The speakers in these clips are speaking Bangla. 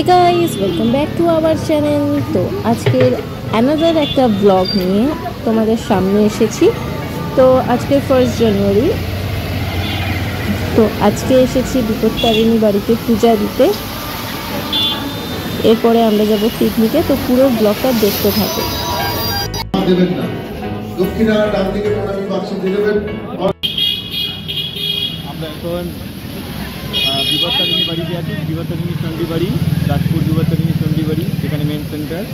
Hey guys, welcome back to our channel. তো আজকের অ্যানাদার একটা ব্লগ নিয়ে তোমাদের সামনে এসেছি। তো আজকে 1 জানুয়ারি। তো আজকে এসেছি বিপত্তারিণী বাড়িতে পূজা দিতে। এরপরে আমরা যাব পিকনিকে। তো পুরো ব্লগটা দেখতে থাকো। দেবেন না, দক্ষিণা ডান দিকে প্রণামী বাক্স দিয়ে দেবেন। আমরা এখন বিপত্তারিণী বাড়িতে আছি। বিপত্তারিণী চণ্ডী বাড়ি, রাজপুর বিপত্তারিণী চণ্ডী বাড়ি, যেখানে মেন সেন্টার।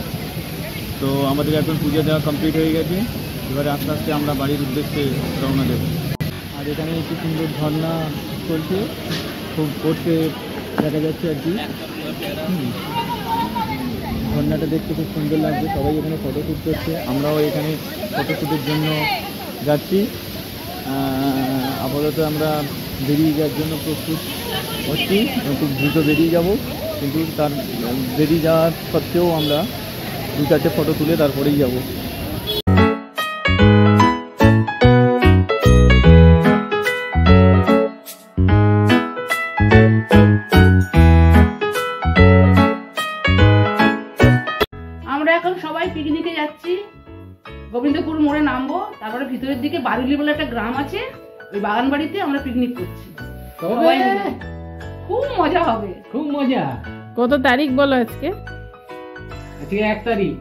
তো আমাদের এখন পুজো দেওয়া কমপ্লিট হয়ে গেছে। এবারে আস্তে আস্তে আমরা বাড়ির উদ্দেশ্যে রওনা দেব। আর এখানে একটি সুন্দর ঝর্ণা চলছে, খুব পড়তে দেখা যাচ্ছে আর কি। ঝর্ণাটা দেখতে খুব সুন্দর লাগছে। সবাই এখানে ফটোশ্যুট করছে, আমরাও এখানে ফটোশ্যুটের জন্য যাচ্ছি। আপাতত আমরা বেরিয়ে যাওয়ার জন্য প্রস্তুত হচ্ছি, খুব দ্রুত বেরিয়ে যাব। কিন্তু তার বেরিয়ে যাওয়ার সত্ত্বেও আমরা 2-4টে ফটো তুলে তারপরেই যাব। আমরা এখন সবাই পিকনিকে যাচ্ছি। গোবিন্দপুর মোড়ে নামবো, তারপরে ভিতরের দিকে বারুলি বলে একটা গ্রাম আছে, ওই বাগান বাড়িতে আমরা পিকনিক করছি। সবাই মিলে খুব মজা হবে, খুব মজা। কত তারিখ বলো আজকে? আজকে 1 তারিখ,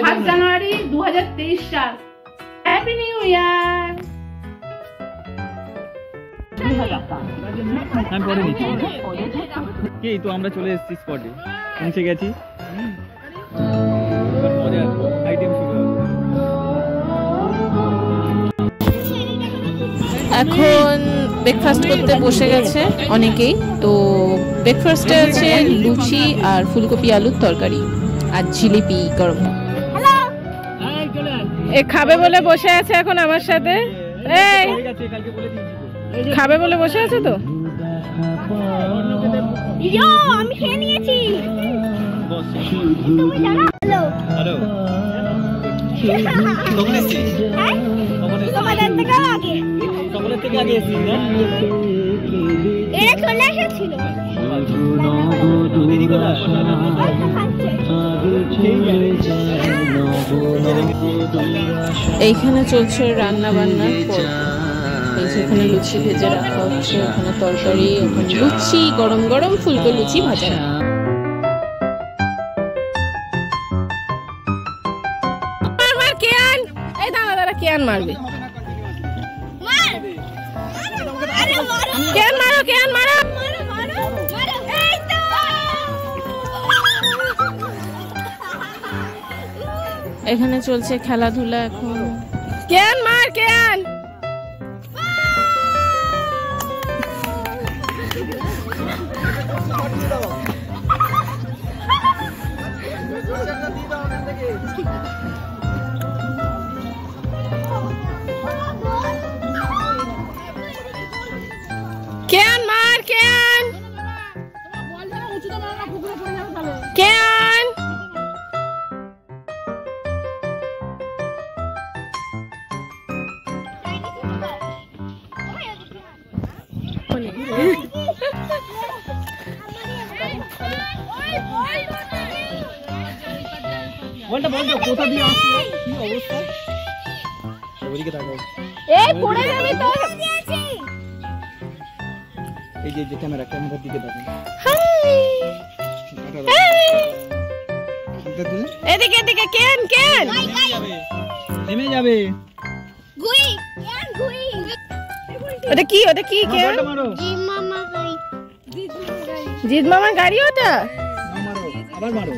7 জানুয়ারি 2023 সাল। Happy new year. আমি পরে নিচ্ছি। এই তো আমরা চলে এসেছি, স্পটে পৌঁছে গেছি। মজার আইটেম শুরু হবে। এখন ব্রেকফাস্ট করতে বসে গেছে অনেকেই। তো ব্রেকফাস্টে আছে লুচি আর ফুলকপি আলুর তরকারি আর জিলিপি গরম। এ খাবে বলে বসে আছে এখন আমার সাথে। এই খাবে বলে বসে আছে তো। আমি খেয়ে নিয়েছি। হ্যালো, তোমাদের থেকে আগে, সকলের থেকে আগে এসেছি না? এরা চলে এসেছিল। এইখানে চলছে রান্না বান্নার পর্ব। এখানে লুচি ভেজে রাখা হচ্ছে, এখানে তরকারি, ওখানে লুচি, গরম গরম ফুলকো লুচি ভাজা। এই দাঁড়া দাঁড়া, কেন মারবে? কেন মারো, কেন মারো। এখানে চলছে খেলাধুলা এখন। কেন মার, কেন কেন মার, কেন কেন। বলটা বলতো কোথা দিয়ে আসছে, কি অবস্থা? ওদিকে তাকাও। এই পড়ে যাবি তো। এই যে ক্যামেরার দিকে তাকাও। এদিকে এদিকে, কেন কেন নেমে যাবে। গুই, কেন গুই? ওটা কি, ওটা কি কেন? মারো, মামা গাই। জিৎ মামার গাড়ি ওটা। মারো, আবার মারো,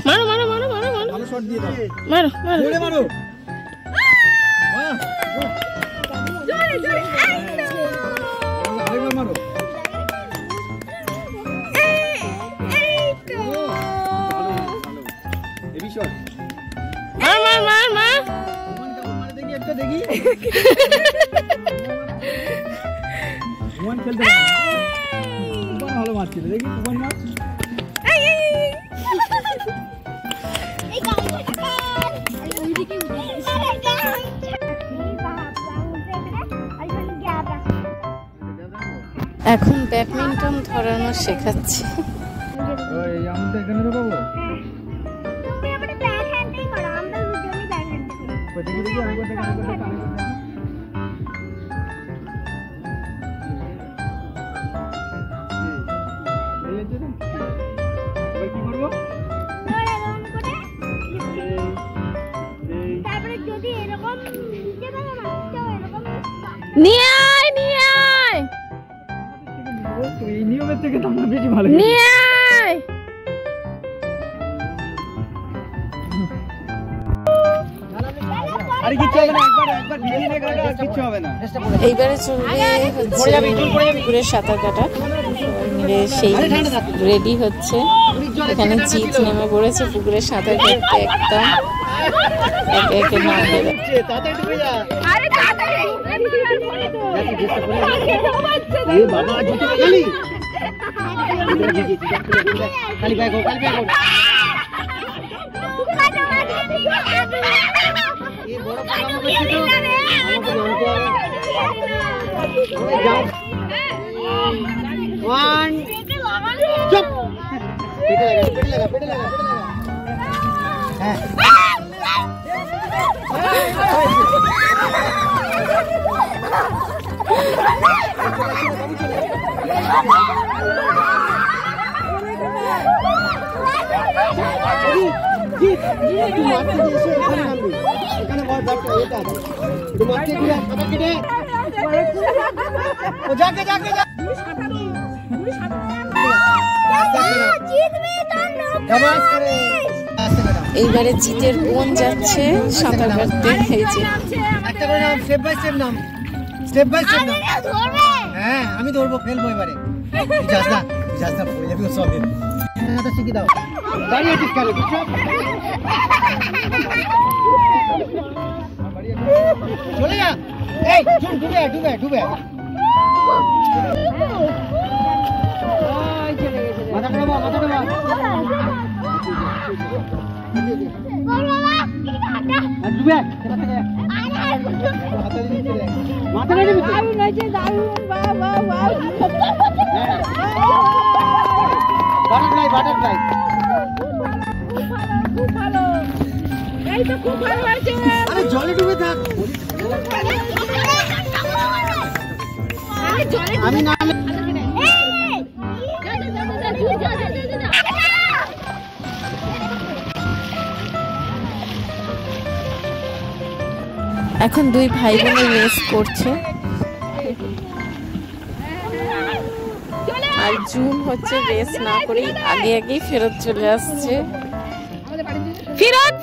মারো মারো মারো মারো মারো ভালো শট দিয়ে দাও। মারো মারো জোরে মারো। বাহ, জোরে জোরে। আরেকবার মারো। এই তো। Heavy shot. মার মার মার মার। ভগবান কেমন মারে দেখি, একটা দেখি। ভগবান খেলতে পারে। ভগবান ভালো মারছিল, দেখি ভগবান মার। এই গাড়িটা কার? এই ওইদিকে উঠে। আরে গাড়ি। এই বাবা, আইখানে গ্যাপ আছে। এখন ব্যাডমিন্টন ধরানো শেখাচ্ছি। ওই আমরা এখানে ঢোকাবো। তুমি আমাদের ব্যাক হ্যান্ডই করো, আমরা দুজনেই ব্যাক হ্যান্ড করি। দেখি দেখি আরেকবার দেখি আরেকবার দেখি। এই আছে না? এবার কি করবো? এরকম করে তারপরে যদি এরকম নিচে থাকে মাছটা এরকম নিয়ে আয়, নিয়ে আয়, এই নিয়মের থেকে তো আমার বেশি ভালো। নিয়ে আয়। আরে কিচ্ছু হবে না, একবার ভিডিও নিয়ে গেলে আর কিচ্ছু হবে না। এইবারে চলবে হচ্ছে পুকুরে সাঁতার কাটা। মিলে সেই রেডি হচ্ছে। এখানে জিৎ নেমে পড়েছে পুকুরে সাঁতার কাটতে, একদম একে একে নামবে। তাড়াতাড়ি ঢুকে যা। আরে তাড়াতাড়ি এ বাবা জিতে গেলি। খালি ব্যাগ হোক, খালি ব্যাগ হোক। এই বড় পালানো করছিস তো আমাকে নামতে হবে। ওই যাও। 1 চুপ। পেটে লাগা। হ্যাঁ এইবারে জিতের বোন যাচ্ছে সাঁতার কাটতে। এই যে একটা করে নাম, স্টেপ বাই স্টেপ নাম, স্টেপ বাই স্টেপ নাম। হ্যাঁ আমি ধরবো, ফেলবো এবারে। যাস না পড়ে যাবি সব দিন। তো শিখে দাও, দাঁড়িয়ে আছিস কেন? চলে যা। এই ডুবে মাথা ডোবা। ডুবে মাথা নেই বাটারফ্লাই। আরে জলে ডুবে থাক। আমি না এখন দুই ভাই বোনের রেস করছে। আর জুন হচ্ছে রেস না করেই আগেই ফেরত চলে আসছে। ফিরত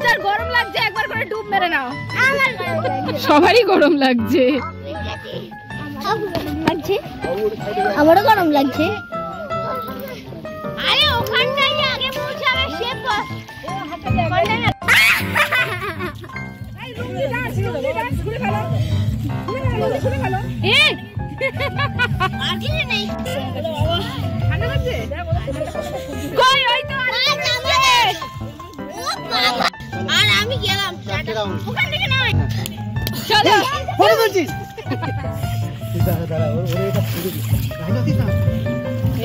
যার গরম লাগছে একবার করে ডুব মেরে নাও। সবারই গরম লাগছে। আমারও গরম লাগছে। আরে ওখানটাই আগে পৌঁছাবে সে আর আমি গেলাম ওখান থেকে নয়। চলো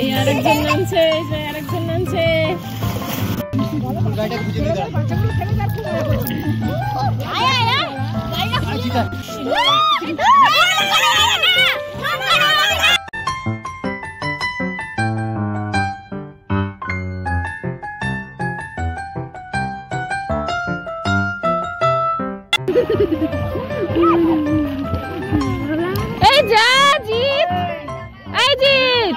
এই আরেকজন নামছে, এই যা জিৎ, এই জিৎ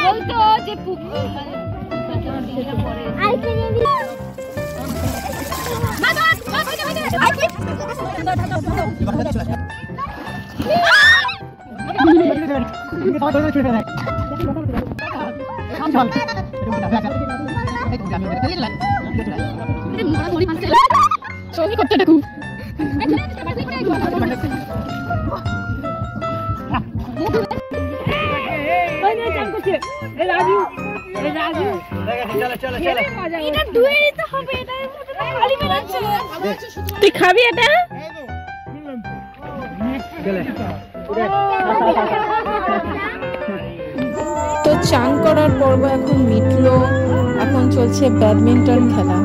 বলতো যে পুকুর তুই খাবি এটা? তো চান করার পর্ব এখন মিটলো, এখন চলছে ব্যাডমিন্টন খেলা।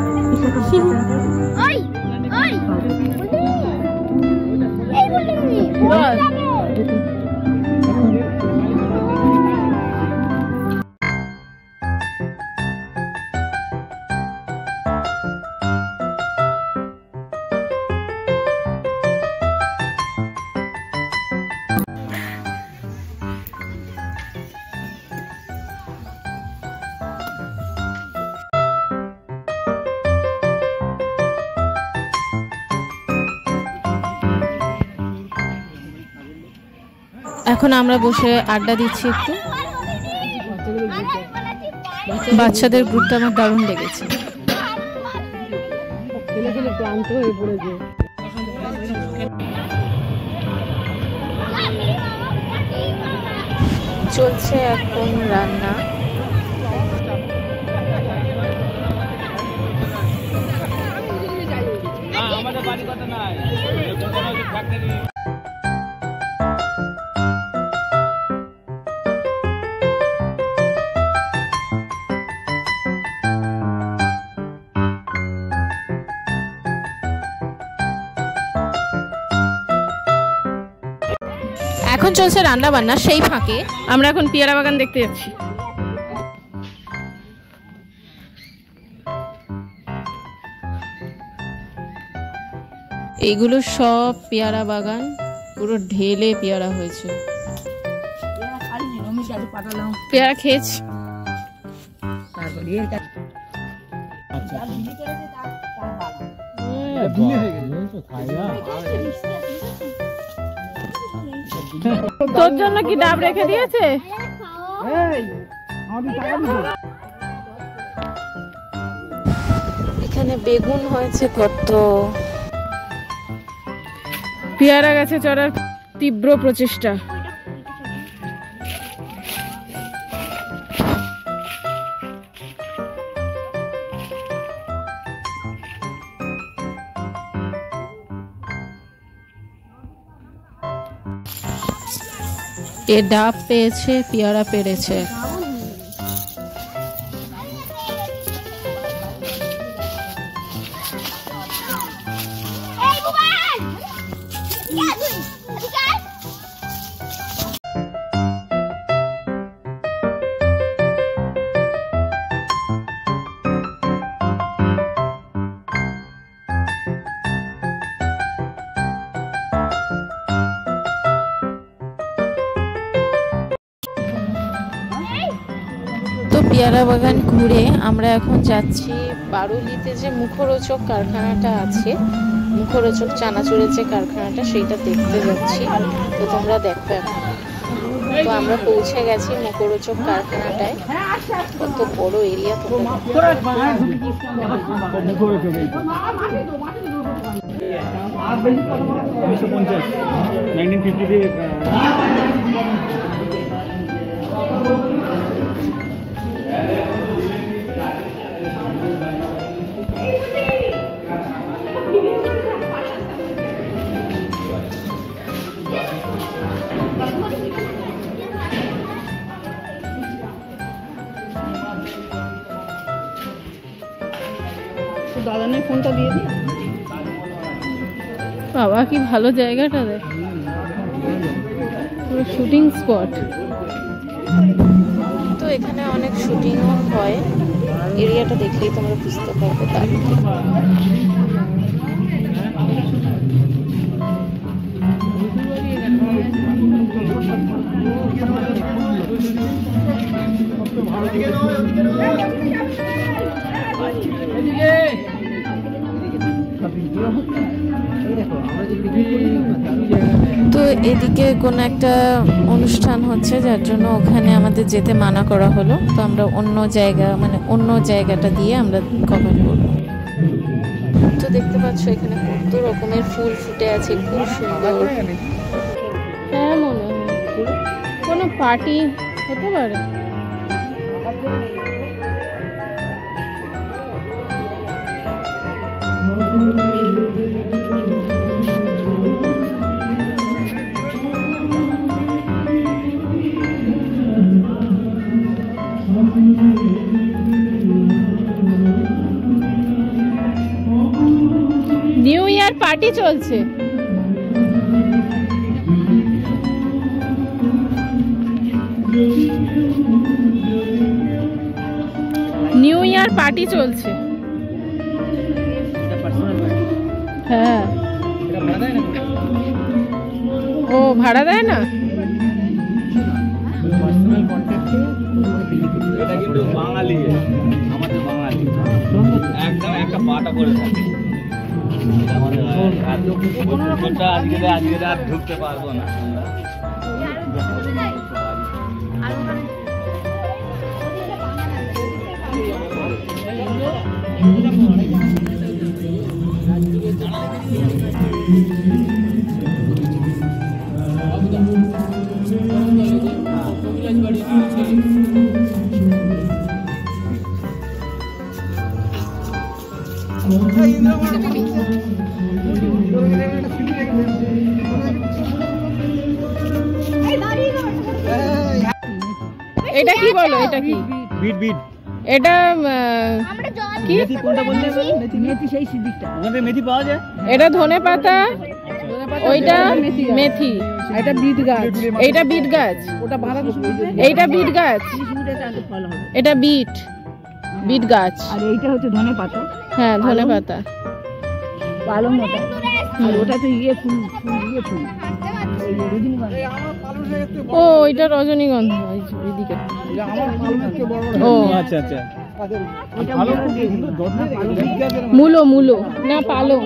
এখন আমরা বসে আড্ডা দিচ্ছি একটু। বাচ্চাদের গ্রুপটা আমার দারুণ লেগেছে। চলছে এখন রান্না। আমাদের বাড়ি কথা নাই। এখন চলছে রান্না বান্না, সেই ফাঁকে আমরা এখন পেয়ারা বাগান দেখতে যাচ্ছি। এইগুলো সব পেয়ারা বাগান, পুরো ঢেলে পেয়ারা হয়েছে। পেয়ারা খেয়েছি। তোর জন্য কি ডাব রেখে দিয়েছে? এখানে বেগুন হয়েছে কত। পেয়ারা গাছে চড়ার তীব্র প্রচেষ্টা। এ ডাব পেয়েছে, পেয়ারা পেরেছে। পেয়ারা বাগান ঘুরে আমরা এখন যাচ্ছি বারুলিতে যে মুখরোচক কারখানাটা আছে, মুখরোচক চানাচুরের যে কারখানাটা, সেইটা দেখতে যাচ্ছি। তো তোমরা দেখো এখন। তো আমরা পৌঁছে গেছি মুখরোচক কারখানাটায়। কত বড় এরিয়া তোমরা। দাদানের ফোনটা দিয়ে দিই। বাবা কি ভালো জায়গাটা, দেখ পুরো শুটিং স্পট। তো এখানে অনেক শুটিংও হয়, এরিয়াটা দেখলেই তোমরা বুঝতে পারবে। তার তো এদিকে কোনো একটা অনুষ্ঠান হচ্ছে, যার জন্য ওখানে আমাদের যেতে মানা করা হলো। তো আমরা অন্য জায়গাটা দিয়ে আমরা কভার করব। তো দেখতে পাচ্ছ এখানে কত রকমের ফুল ফুটে আছে, খুব সুন্দর। হ্যাঁ, মনে হয় কোনো পার্টি হতে পারে। নিউ ইয়ার পার্টি চলছে। নিউ ইয়ার পার্টি চলছে। হ্যাঁ, ও ভাড়া দেয় না। এটা কিন্তু বাঙালি, আমাদের বাঙালি একদম একটা পাটা করে থাকে। আজকে আর ঢুকতে পারবো না। এটা কি বলো? এটা কি? Beet beet. এটা কি? মেথি কোনটা বললে? মেথি সেই সিদ্দিকটা। ওখানে মেথি পাওয়া যায়? এটা ধনেপাতা, ওইটা মেথি, এটা বিট গাছ, এইটা বিট গাছ, ওটা বাঁধাকপি, এইটা বিট গাছ, এটা বিট গাছ, আর এইটা হচ্ছে ধনেপাতা। হ্যাঁ, ধনেপাতা, পালং ওটা, আর ওটা তো ফুল। ও ওইটা রজনীগন্ধা, এইদিকে। ও আচ্ছা আচ্ছা। মূলো না পালং,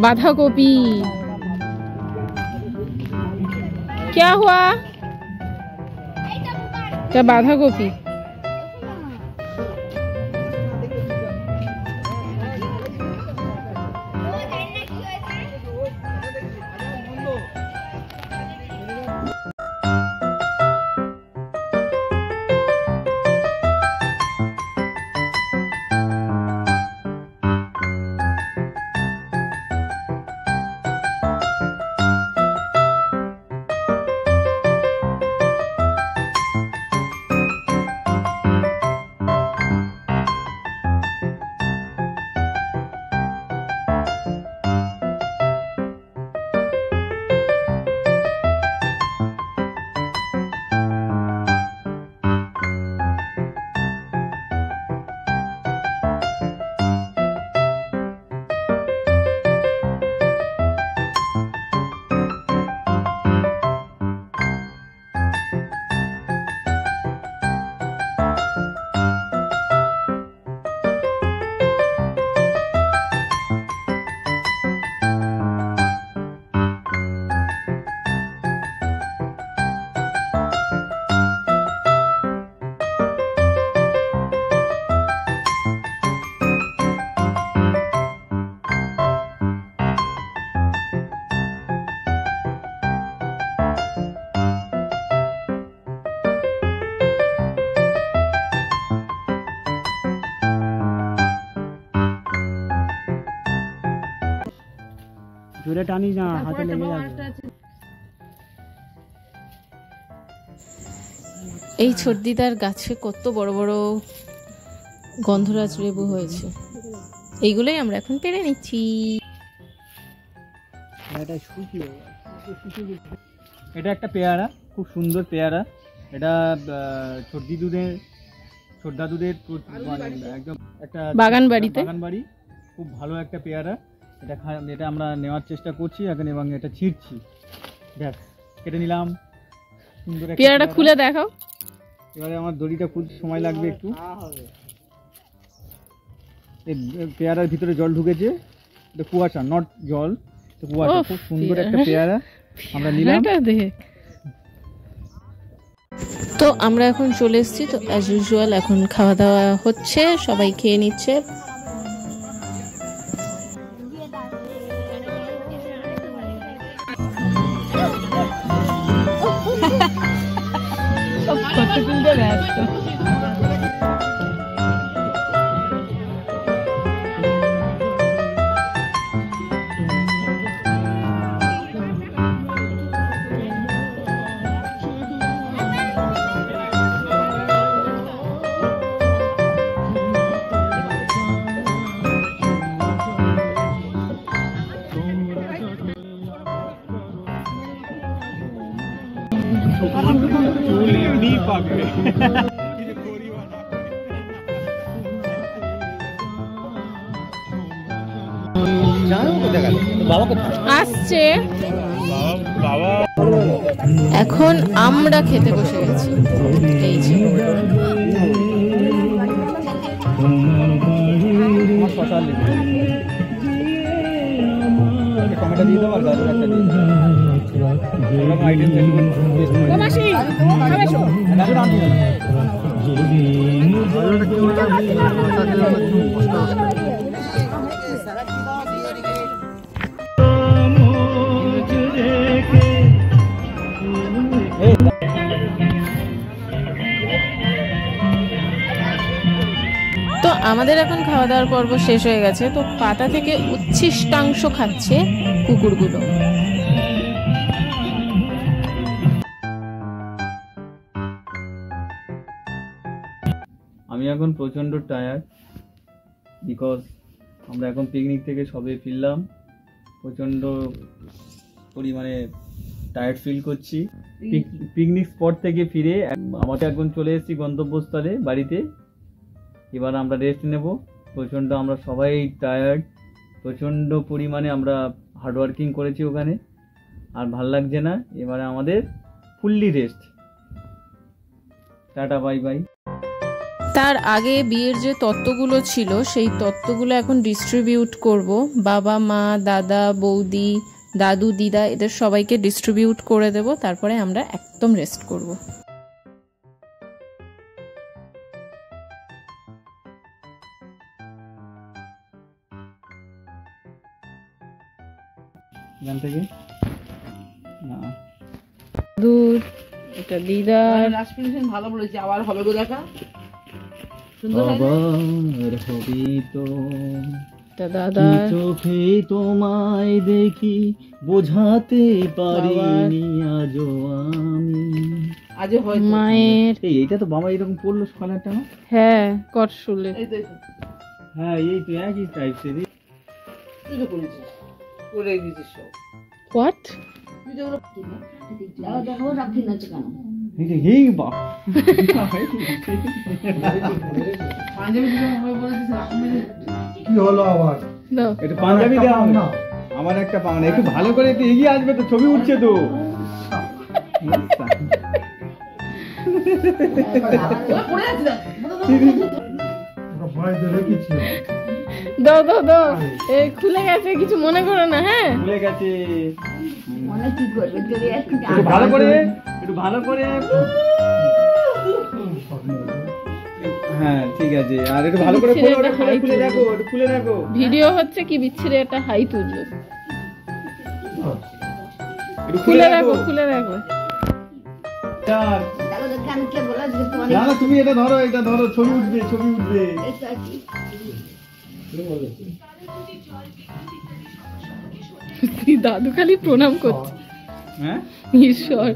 বাঁধাকপি। क्या हुआ? क्या বাঁধাকপি? জোরে টানি না, হাতে লেগে যাবে। এই ছর্দিদার গাছে কত বড় বড় গন্ধরাজ লেবু হয়েছে, এইগুলোই আমরা এখন পেরে নিচ্ছি। এটা একটা পেয়ারা, খুব সুন্দর পেয়ারা। এটা ছোটদা দুধের একদম একটা বাগান বাড়ি, খুব ভালো একটা পেয়ারা। এটা আমরা নেওয়ার চেষ্টা করছি এখন, এবং এটা ছিঁড়ছি। দেখ, কেটে নিলাম। সুন্দর পেয়ারাটা খুলে দেখাও। এবারে আমার দড়িটা খুলতে সময় লাগবে একটু। এই পেয়ারার ভিতরে জল ঢুকেছে, এটা কুয়াশা নট জল, তো কুয়াশা। খুব সুন্দর একটা পেয়ারা আমরা নিলাম। তো আমরা এখন চলে এসেছি, তো অ্যাজ ইউজুয়াল এখন খাওয়া দাওয়া হচ্ছে, সবাই খেয়ে নিচ্ছে। আসছে এখন আমরা খেতে বসে গেছি। এই যে টমেটো দিয়ে দেবো আর গাজর একটা দিয়ে দেবো। তো আমাদের এখন খাওয়া দাওয়ার পর্ব শেষ হয়ে গেছে। তো পাতা থেকে উচ্ছিষ্টাংশ খাচ্ছে কুকুরগুলো। আমি এখন প্রচণ্ড টায়ার্ড, বিকজ আমরা এখন পিকনিক থেকে সবে ফিরলাম। প্রচণ্ড পরিমাণে টায়ার্ড ফিল করছি। পিকনিক স্পট থেকে ফিরে আমাদের এখন চলে এসেছি গন্তব্যস্থলে বাড়িতে। এবার আমরা রেস্ট নেব। প্রচণ্ড আমরা সবাই টায়ার্ড, প্রচণ্ড পরিমাণে আমরা হার্ডওয়ার্কিং করেছি ওখানে, আর ভাল লাগছে না। এবারে আমাদের fully rest. Tata, bye bye. তার আগে বিয়ের যে তত্ত্বগুলো ছিল সেই তত্ত্বগুলো এখন ডিস্ট্রিবিউট করব। বাবা মা দাদা বৌদি দাদু দিদা এদের সবাইকে ডিস্ট্রিবিউট করে দেব, তারপরে আমরা একদম রেস্ট করব। এখান থেকে না দুধ, এটা দিদার। লাস্ট ফিনিশিং ভালো বলেছি, আবার হবে গো দেখা। সুন্দর আবার হবি তো এটা দাদা। চোখে তোমায় দেখি বোঝাতে পারিনি আজও আমি। আজ হয় মায়ের। এইটা তো বাবা এরকম পড়লো কালারটা না? হ্যাঁ করশুলে। এই তো হ্যাঁ এই তো একই টাইপসের। তুই তো করেছিস, করে দিয়েছিস সব। হোয়াট? তুই যেগুলো দেখো রাখি না কেন এই বাপ পাঞ্জাবি দিকে আমি বলেছিস কি হলো আবার? দাও। একটু পাঞ্জাবি দেওয়া হবে না? আমার একটা পাঞ্জাবি একটু ভালো করে একটু এগিয়ে আসবে তো, ছবি উঠছে তো। পড়ে যাচ্ছে না। ভয় ধরে কিছু দাও দাও দাও। এই খুলে গেছে, কিছু মনে করো না। হ্যাঁ ভুলে গেছে। মনে কি করবে যদি একটু একটু ভালো করে, একটু ভালো করে। হ্যাঁ ঠিক আছে, আর একটু ভালো করে খোলো, ওটা খুলে খুলে দেখো, একটু খুলে দেখো। ভিডিও হচ্ছে কি বিচ্ছিরে একটা হাই তুললো। একটু খুলে রাখো খুলে রাখো। চার। দেখো দেখে আমি কে বলা যে তোমার না না তুমি এটা ধরো, এটা ধরো, ছবি উঠবে, ছবি উঠবে। এটা কি দাদু খালি প্রণাম করছে। হ্যাঁ ঈশ্বর।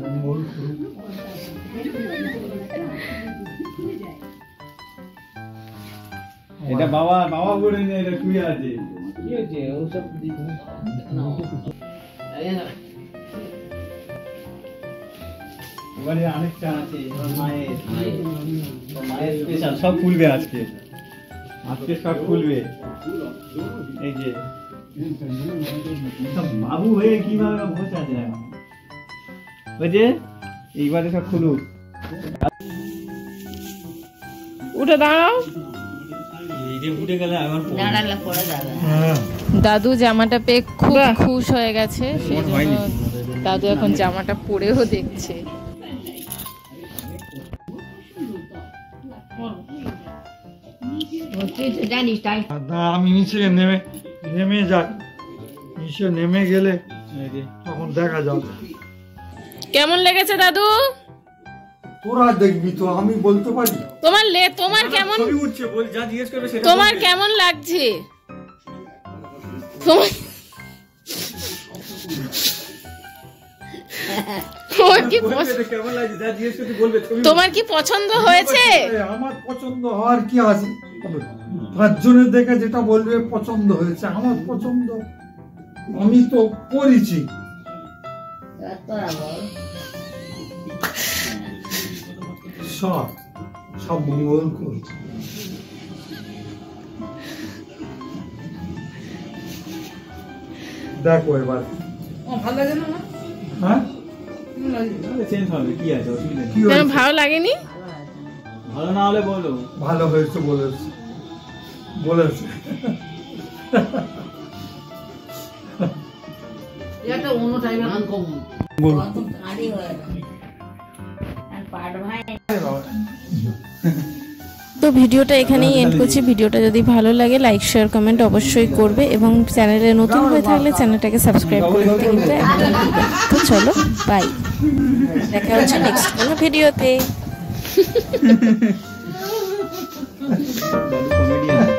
এটা বাবা বাবা বলে নে, এটা শুয়ে আছে। কি হয়েছে ওসব এবারে আরেকটা আছে মায়ের, মায়ের স্পেশাল সব খুলবে আজকে, আজকে সব খুলবে। এই যে সব বাবু হয়ে কিভাবে বসে আছে দেখো, ওই যে এইবারে সব খুলুক। উঠে দাঁড়াও। নিজে উঠে গেলে আমার দাঁড়ালে পড়া যাবে। দাদু জামাটা পেয়ে খুব খুশ হয়ে গেছে, সেই জন্য হয়নি। দাদু এখন জামাটা পরেও দেখছে। জানিস তাই না আমি নিচে নেমে যাই, নিচে নেমে গেলে তখন দেখা যাবে। কেমন লেগেছে দাদু? তোরা দেখবি তো, আমি বলতে পারি? তোমার কেমন ছবি উঠছে, বল যা জিজ্ঞেস করবে সেটা তোমার বলবে। কেমন লাগছে? তোমার কি বলবে, কেমন লাগছে যা জিজ্ঞেস করতে বলবে, ছবি তোমার কি পছন্দ হয়েছে? আমার পছন্দ হওয়ার কি আছে? 5 জনের দেখে যেটা বলবে পছন্দ হয়েছে, আমার পছন্দ আমি তো করেছি। সব মঙ্গল করছে। দেখো এবার, ভালো লাগে না? হ্যাঁ চেঞ্জ হবে, কি আছে অসুবিধা নেই। কি তোমার হয়েছে? ভালো লাগেনি? ভালো না হলে বলো। ভালো হয়েছে বলেছে। এটা অন্য টাইপের আনকমন। তো ভিডিওটা এখানেই এন্ড করছি। ভিডিওটা যদি ভালো লাগে লাইক শেয়ার কমেন্ট অবশ্যই করবে, এবং চ্যানেলে নতুন হয়ে থাকলে চ্যানেলটাকে সাবস্ক্রাইব করে দিতে কিন্তু একদম ভুলবে না। তো চলো বাই, দেখা হচ্ছে নেক্সট কোনো ভিডিওতে। দাদু কমেডিয়ান।